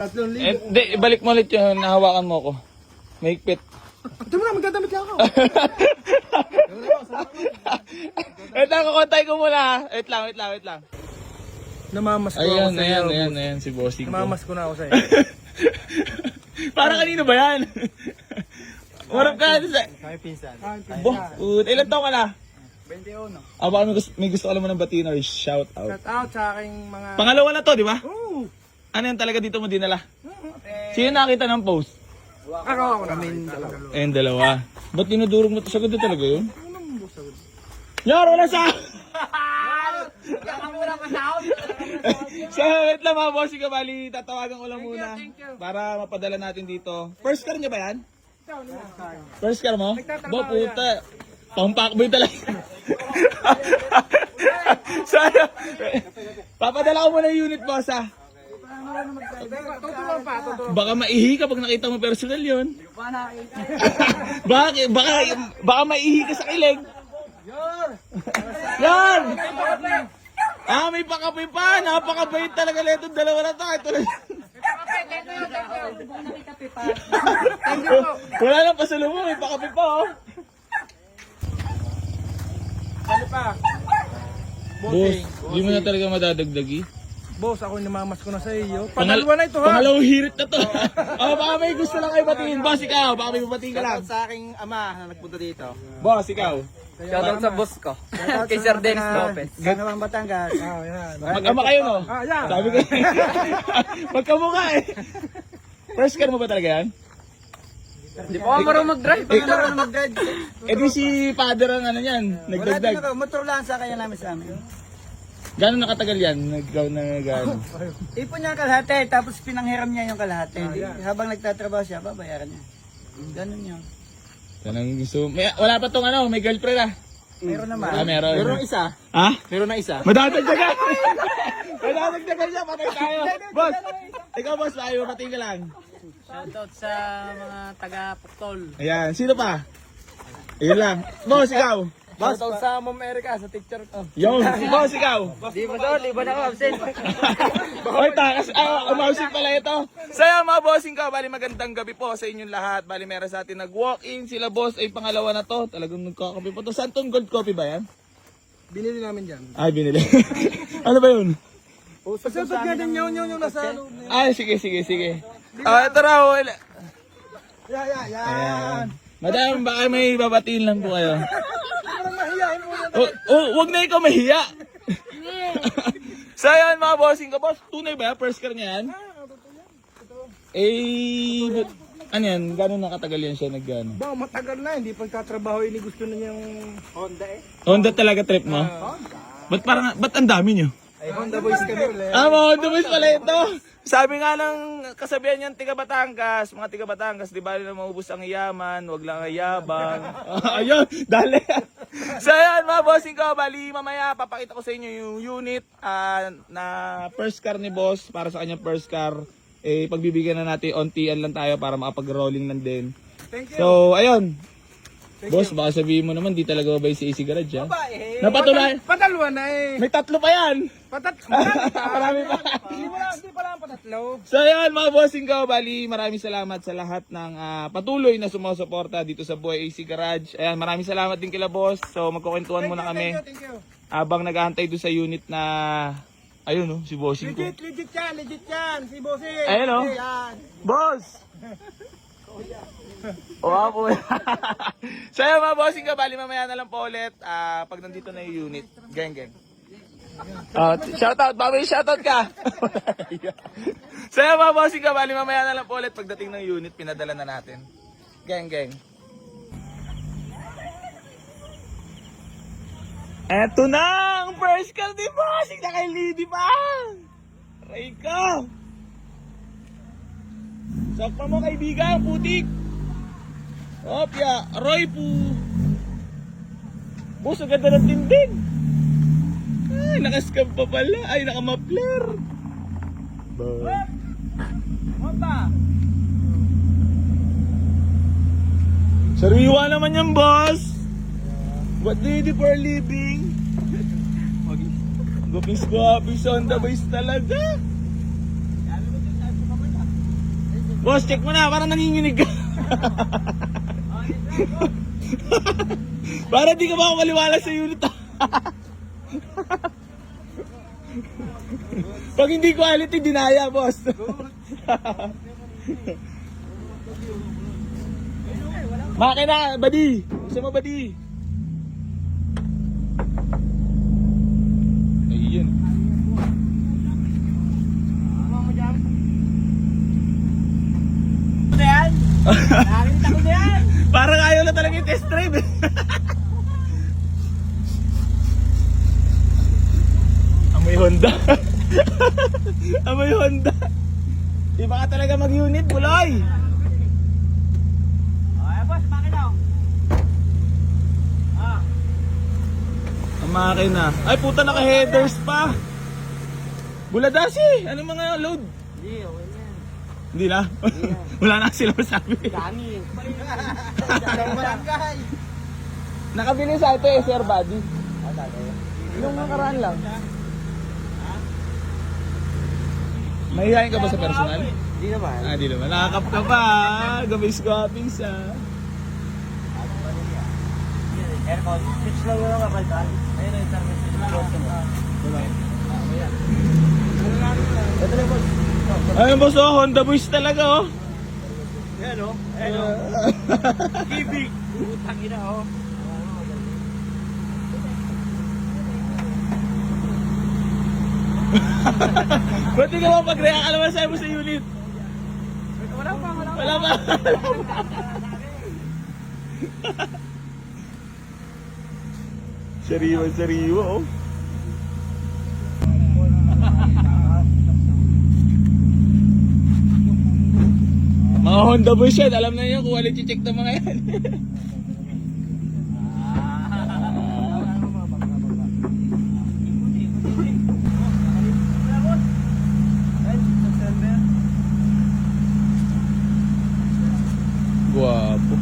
Hindi, ibalik mo ulit yun. Nahawakan mo ako. Mahigpit. Ito mo na, magdadamit lang ako. Wait lang, kukontay ko muna. Wait lang. Namamas ko ako sa'yo. Ayan, si Bossing ko. Namamas ko na ako sa'yo. Para kanino ba yan? Warap ka. Kami pinsan. Ilan taon ka na? 21. Baka may gusto ka naman ng batiin or shout out. Shout out sa aking mga... Pangalawa na to, di ba? Oo. Ano yan talaga dito mo dinala? Sino nakita ng post? Ako namin dalawa. Ayun, dalawa. Ba't dinudurog mo to? Sagad na talaga yun? Yar, wala sa... So, wait lang mga bossing ka, bali, tatawagan ko lang muna. Para mapadala natin dito. First car niya ba yan? First car mo? Bo, puta. Pampakboy talaga. So, ano? Papadala ko muna yung unit, boss, ha? Tutulong pa. Baka maihi ka pag nakita mo personal yun. baka maihi ka sa kilig. Yan! May pakape pa. Napakabait talaga nito. Dalawa na tayo. Wala lang pasalubong. May pakape pa, oh. Ano pa? Boss, di mo na talaga madadagdagi. Boss, ako namamas ko na sa iyo. Pangalawa na ito, ha? Pangalawang hirit na to. Baka may gusto lang kayo batiin. Boss, ikaw. Baka may batiin ka lang. Shoutout sa aking ama na nagpunta dito. Boss, ikaw. Shoutout sa boss ko. Kay Sir Dennis Lopez. Ganawang Batangas. Yan. Mag-ama kayo, no? Yan. Sabi ko. Magkamukha eh. First car mo ba talaga yan? Hindi pa ako marunong mag-drive. Eh di si father ang ano yan. Nagdagdag. Motor lang sa kanya namin sa amin. Gano'n nakatagal yan? Gano'n? Ipon niya ang kalahati, tapos pinanghiram niya yung kalahati. Habang nagtatrabaho siya, babayaran niya. Ganun yun. Tanang gusto. Wala pa tong ano, may girlfriend ah. Meron naman. Meron. Meron isa. Ha? Meron na isa. Madadagdagan! Madadagdagan siya, patay tayo. Boss! Ikaw boss, ayaw, patay ka lang. Shoutout sa mga taga-Puktol. Ayan, sino pa? Ayun lang. Boss, ikaw. Shoutout sa Ma'am Erica, sa teacher ko. Yun, boss, ikaw. Di ba doon? Di ba na ako absent? Oy, takas. Umausip pala ito. So yun, mga bossing ka, bali magandang gabi po sa inyong lahat. Bali meron sa atin nag-walk-in. Sila boss ay pangalawa na to. Talagang nagkakape po to. Saan tong gold coffee ba yan? Binili namin dyan. Ay, binili. Ano ba yun? Pasabot nga din yung nasa loob na yun. Ay, sige. Ito raw. Yan. Madam, baka may babatiin lang po kayo. Parang mahihain mo yan. Wag na ikaw mahiya. So yan mga bossing ka, boss, tunay ba? First car niya yan? Ano yan? Gano'n nakatagal yan siya nag-ano? Ba, matagal na. Hindi pagtatrabaho ini gusto na niyang Honda eh. Honda talaga trip mo? Ba't ang dami nyo? Ay, Honda Boys kami. Mga Honda boys pala ito. Sabi nga ng kasabihan niyan, tiga Batangas, mga tiga Batangas, di ba na maubos ang yaman, wag lang ang yabang. Ayun, dali. So yan mga bossing ko, bali mamaya papakita ko sa inyo yung unit na first car ni boss, para sa kanyang first car. Pagbibigyan na natin, ontian lang tayo para makapag-rolling lang din. Thank you. So, ayun. Boss, baka sabihin mo naman, di talaga babay si AC Garage, ha? Napatuloy. Patalwa na eh. May tatlo pa yan. Marami pa. Hindi pa lang patatlo. So ayan mga bossing ko, bali maraming salamat sa lahat ng patuloy na sumusuporta dito sa Boy AC Garage. Ayan, maraming salamat din kila boss. So magkukwentuhan muna kami. Thank you. Habang naghahantay doon sa unit na, ayun oh, si bossing ko. Legit yan. Si Bossing. Ayun oh. Yan. Boss! Oo po. So ayan mga bossing ko, bali mamaya na lang po ulit pag nandito na yung unit. Geng. Shoutout, baboy, shoutout ka. So ayan mga bossing ka, bali mamaya na lang po ulit pagdating ng unit, pinadala na natin. Geng. Eto na ang first car ni bossing na kay Lady pa. Aray ka. Sakpa mo kaibigan, putik. Opya, Roy po. Boss, ang ganda ng tindig. Ay, nakascam pa pala. Ay, nakamapler. Sariwa naman yan, boss. What do you do for a living? Gupis on the base talaga. Boss, check mo na, parang nanginginig ka. Para di ka makapaliwala sa unit. Pag hindi quality, dinaya, boss. Makina, badi. Gusto mo, badi? Ayun. Ano yan? Nakakita ko na yan! Parang ayaw na talaga yung test drive. Amoy Honda. Amoy Honda. Iba ka talaga mag-unit, buloy. Ay, boss, makina. Ang makina. Ay, puta, naka-headers pa. Buladasi. Ano mga load? Hindi, okay na yan. Hindi na. Wala na sila masabi. Dami. Barangay. Nakabili sa ito eh, Sir Buddy. Yung nakaraan lang. Mahihayin ka ba sa personal? Hindi naman. Ah, di naman. Nakakap ka pa. Gabis-gabis ah. Aircon. Switch lang yung kapaltan. Ayun ang service switch. Ito na, boss. Ayun boss oh, Honda Boys talaga oh. Ayan o. Ayan o. Kibig. Utang ina o. Ba't di ka mapag-react? Alam mo sa'yo mo sa unit? Wala pa. Wala pa. Sariwa oh. Mga Honda Boys yan, alam na yun, quality check ng mga yan. Guwapo.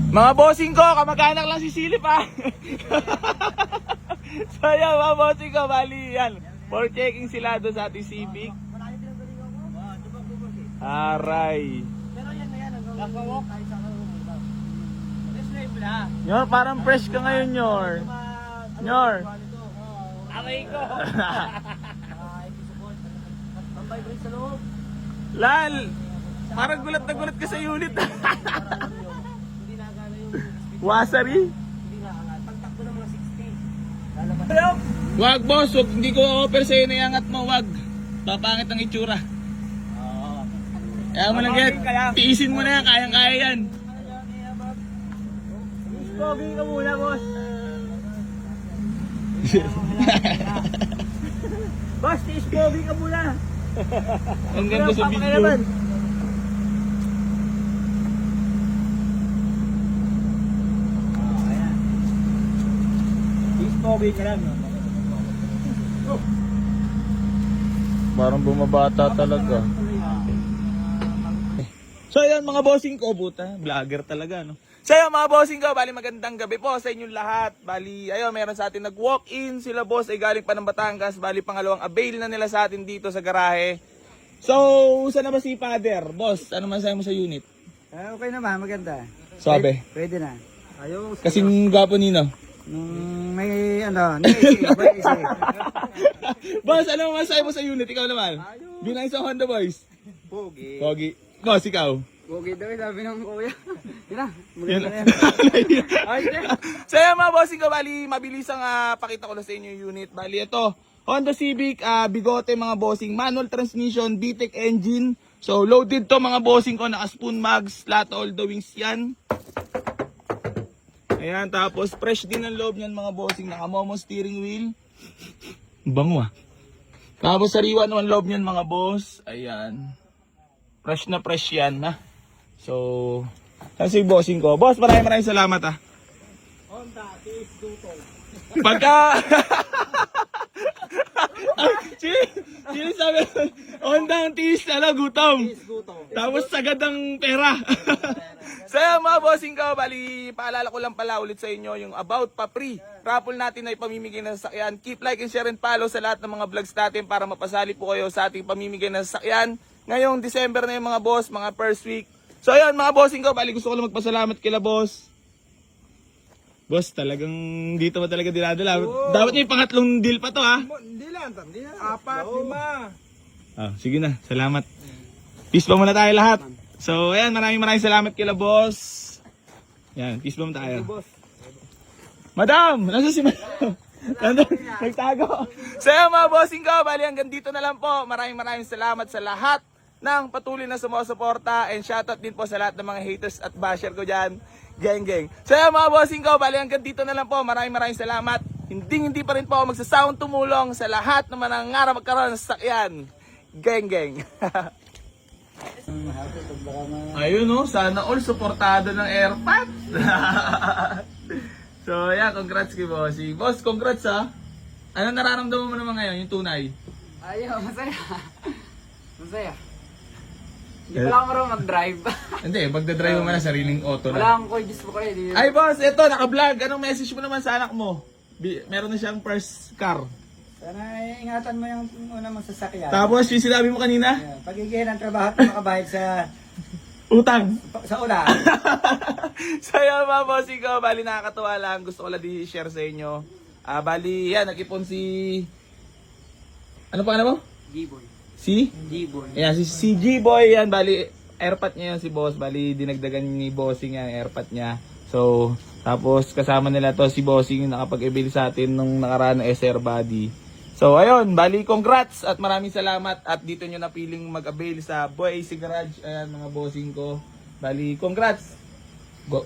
Mga bossing ko, kamag-anak lang si Silip ah. So yan mga bossing ko, bali yan. For checking sila doon sa ating Civic. Aray. Pero yan na yan. Nakawalk. This way pala. Nyor, parang fresh ka ngayon, Nyor. Nyor. Aray ko. Ang vibrate sa loob. Lal, parang gulat na gulat ka sa unit. Hindi nagana yung Wasari. hindi naangat. Pagtakbo ng mga 60. Lalabas. Wag boss, wag, hindi ko offer sa'yo na iangat mo, wag. Papangit ang itsura. Kaya mo lang yan, tiisin mo na yan, kayang-kaya yan. Pogi ka muna, boss. Boss, tiis pogi ka muna. Ang ganda sa video. Tiis pogi ka lang. Parang bumabata talaga. So yan mga bossing ko, buta, vlogger talaga no. So yan mga bossing ko, bali magandang gabi po sa inyong lahat. Bali ayun, meron sa atin nag-walk-in, sila boss ay galing pa ng Batangas, bali pangalawang avail na nila sa atin dito sa garahe. So, saan na ba si Father? Boss, ano man sa'yo mo sa unit? Okay naman, maganda. Sabi. Pwede na. Ayos. Kasing gapo nino. May ano, may Boss, ano man sa'yo mo sa unit? Ikaw naman. Binay sa Honda Boys. Pogi. Pogi. Boss, ikaw. Pogi daw, sabi ng kuya. Yun na, muli Yan. na yan. Ay, So yan mga bossing ko, bali mabilis ang pakita ko na sa inyo yung unit. Bali ito, Honda Civic, bigote mga bossing, manual transmission, VTEC engine. So loaded to mga bossing ko, naka spoon mags, lahat all the wings yan. Ayan, tapos fresh din ang loob niyan mga bossing, naka Momo steering wheel. Bango ah. Tapos sariwa naman loob niyan mga boss. Ayan. Fresh na fresh yan ha. So, kasi bossing ko. Boss, maraming salamat ah. Honda, tiis guto. Pagka... Ay, sino sabi? Honda ang tiis, gutom. Tiis guto. Tapos sagad ang pera. So yan mga bossing ko, bali paalala ko lang pala ulit sa inyo yung about pa-free raffle natin na ipamimigay na sasakyan. Keep like and share and follow sa lahat ng mga vlogs natin para mapasali po kayo sa ating pamimigay na sasakyan. Ngayong December na yung mga boss, mga first week. So ayun mga bossing ko, bali gusto ko lang magpasalamat kila boss. Boss, talagang dito ba talaga dinadala? Dapat yung pangatlong deal pa to ha. Hindi lang. 4, 5. Sige na, salamat. Peace pa muna tayo lahat. So ayan, maraming salamat kila boss. Yan, peace pa muna tayo. Madam! Nasa si Madam? Nagtago. So ayan mga bossing ko, bali hanggang dito na lang po. Maraming salamat sa lahat ng patuloy na sumusuporta and shoutout din po sa lahat ng mga haters at basher ko dyan. Geng. So ayan mga bossing ko, bali hanggang dito na lang po. Maraming salamat. Hindi pa rin po ako magsasawang tumulong sa lahat na manangarap magkaroon ng sasakyan. Geng. Ayun no, sana all suportado ng AirPod. So yeah, congrats kay bossing. Boss, congrats ha. Ano nararamdaman mo naman ngayon, yung tunay? Ayaw, masaya. Hindi pala ako marunong mag-drive. Hindi, magdadrive mo na sariling auto Wala na. akong coins po kayo. Ay boss, eto, naka-vlog. Anong message mo naman sa anak mo? Meron na siyang first car. Sana ingatan mo yung una mong sasakyan. Tapos, yung sinabi mo kanina? Yeah, pagiging ng trabaho at makabayad Utang. sa ulan. So yun mga bossing ko, bali nakakatuwa lang. Gusto ko lang i-share sa inyo. Bali, yan, nag-ipon si... Ano pa mo? G-boy. Si? G-boy. Ayan, si G-Boy yan, bali, airpot niya yan si boss, bali, dinagdagan ni bossing yan, airpot niya. So, tapos kasama nila to si bossing yung nakapag-avail sa atin nung nakaraan na SR body. So, ayun, bali, congrats at maraming salamat at dito nyo napiling mag-avail sa Boy AC Garage. Ayan, mga bossing ko. Bali, congrats.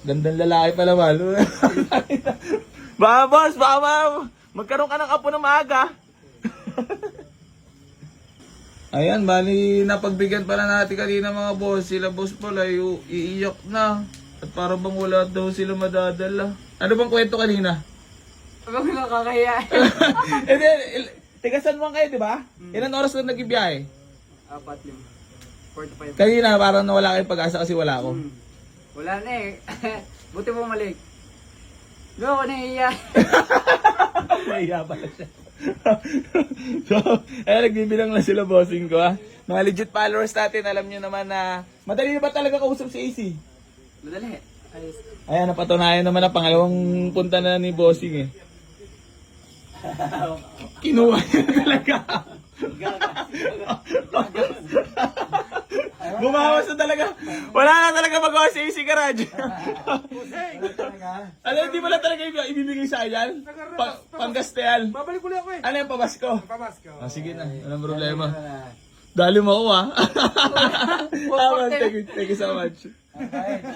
Gandang lalaki pala, malo. Baka boss, baka magkaroon ka ng apo na maaga. Ayan, bali, napagbigyan pala natin kanina mga boss. Sila boss pala, iiyak na. At para bang wala daw sila madadala. Ano bang kwento kanina? Abang nakakahiya. And then, tigasan mo kayo, di ba? Ilan oras lang nag-ibiyahe? 4, 5. Kanina, parang nawala kayong pag-asa kasi wala ako. Wala na eh. Buti mo malik. Doon ako nahihiya. Nahiya pala siya. So, nagbibilang lang sila bossing ko ha. Mga legit followers natin, alam nyo naman na madali na ba talaga kausap si AC? Madali. Ayos. Ayan, napatunayan naman na pangalawang punta na ni bossing eh. Kinuha niya talaga. Bumawas na talaga. Wala na talaga magawa si AC Garage. Alam, hindi mo lang talaga ibibigay sa ayan? Panggasteal. Babalik ulit ako eh. Ano yung pabasko? Pamasko. Sige na, walang problema. Dali mo ako ha. Thank you so much.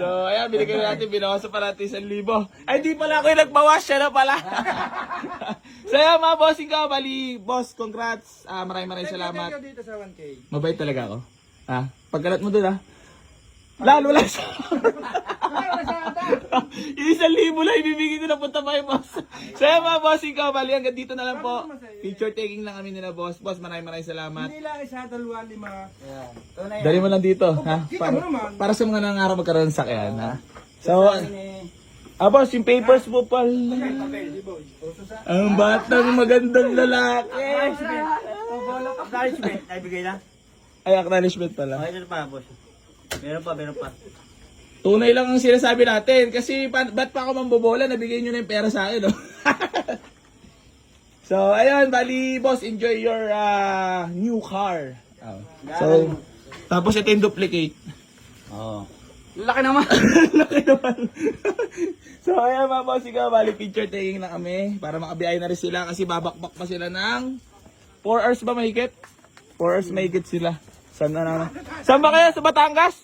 So, ayan, binigay natin, binawasan pa natin 1,000. Ay, di pala ako yung nagbawas, siya na pala. So, ayan, mga bossing ko, bali, boss, congrats. Maraming salamat. Thank you dito sa 1K. Mabait talaga ako. Pagkalat mo dun lalo lang sa... 1,000 lang ibibigay ko na punta pa yung boss. So ayan mga bossing ko, bali hanggang dito na lang po. Picture taking lang kami nila boss. Boss, maraming salamat. Hindi lang isa, 2, 5. Dali mo lang dito, ha? Kita mo naman. Para sa mga nangarap magkaroon ng sakyan, ha? So, boss, yung papers mo pala. Ang batang magandang lalaki. Acknowledgement, naibigay na. Ay, acknowledgement pala. Okay na pa, boss. Meron pa. Tunay lang ang sinasabi natin. Kasi, ba't pa ako mambobola? Nabigay nyo na yung pera sa akin, no? So, ayun, bali, boss, enjoy your new car. So, tapos ito yung duplicate. Oo. Laki naman. Laki naman. So, ayan mga boss, ikaw, bali picture taking na kami para makabiyahe na rin sila kasi babakbak pa sila ng 4 hours ba mahigit? 4 hours mahigit sila. Saan ba kayo? Sa Batangas?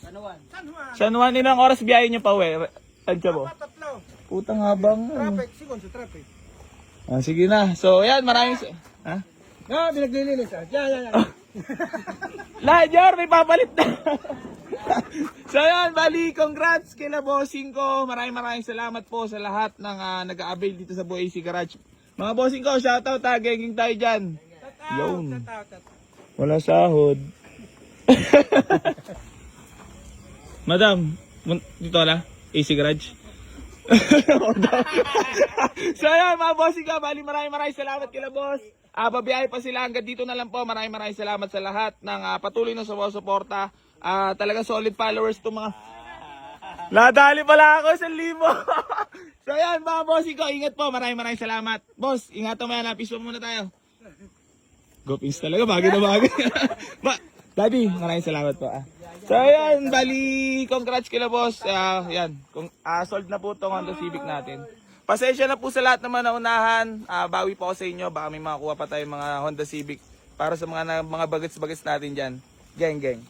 San Juan, ilang oras biyahe nyo pa uwi? Tansya mo? 3. Putang habang. Traffic, sigon sa traffic. Sige na. So, ayan, maraming... Ha? Binaglilinis ah. Yan. Lahat, Jor, may papalit na. So yun, bali, congrats kila bossing ko. Maraming salamat po sa lahat ng nag-a-avail dito sa Boy AC Garage. Mga bossing ko, shoutout ha, genging tayo dyan. Yun. Wala sahod. Madam, dito ala. AC Garage. So ayan mga bossing ka, bali maraming salamat kila boss. Babiyahe pa sila hanggang dito na lang po. Maraming salamat sa lahat ng patuloy na sumusuporta. Talaga solid followers to mga. Nadali pala ako sa 1,000. So ayan mga bossing ko, ingat po. Maraming salamat. Boss, ingatan mo yan. Peace muna tayo. Go Pings talaga, bagay na bagay. Daddy, maraming salamat po. So ayan, bali, congrats kila boss. Yan, sold na po itong Honda Civic natin. Pasensya na po sa lahat naman na unahan. Bawi po ako sa inyo, baka may makakuha pa tayong mga Honda Civic para sa mga bagets-bagets natin dyan. Geng.